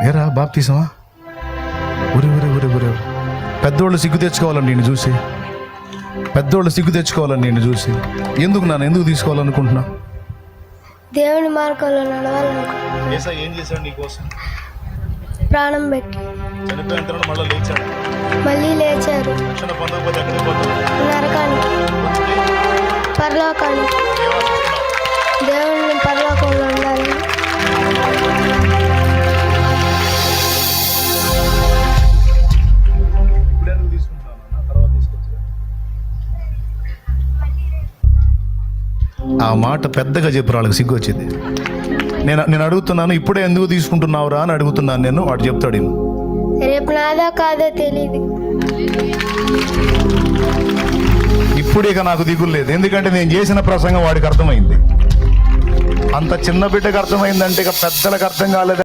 ఏరా బాప్తీసమా? ఊరే ఊరే ఊరే ఊరే పెద్దోళ్ళు సిగ్గు తెచ్చుకోవాలని నేను చూసి, పెద్దోళ్ళు సిగ్గు తెచ్చుకోవాలని నేను చూసి ఎందుకు తీసుకోవాలనుకుంటున్నా? దేవుని మార్గంలో నడవాలనుకుంటున్నాను. ఏం చేశాడు నీకోసం? ప్రాణం పెట్టి చనిపోయిన తర్వాత మళ్ళీ లేచాడు, మళ్ళీ లేచారు. రక్షణ పొందకపోతే ఎక్కడికి పోతాడు? నరకానికి, పరలోకానికి. దేవుని పరలోకంలో ఉండాలి. ఇప్పుడు ఎందుకు తీసుకుంటున్నాను? తర్వాత తీసుకోవచ్చు. ఆ మాట పెద్దగా చెప్పు, వాళ్ళకి సిగ్గు వచ్చింది. నేను అడుగుతున్నాను, ఇప్పుడే ఎందుకు తీసుకుంటున్నావురా అని అడుగుతున్నాను నేను. వాడు చెప్తాడు, రేపు నాదో కాదో తెలియదు. ఇప్పుడు ఇక నాకు దిగులు లేదు, ఎందుకంటే నేను చేసిన ప్రసంగం వాడికి అర్థమైంది. అంత చిన్న బిడ్డకు అర్థమైందంటే ఇక పెద్దలకు అర్థం కాలేదు.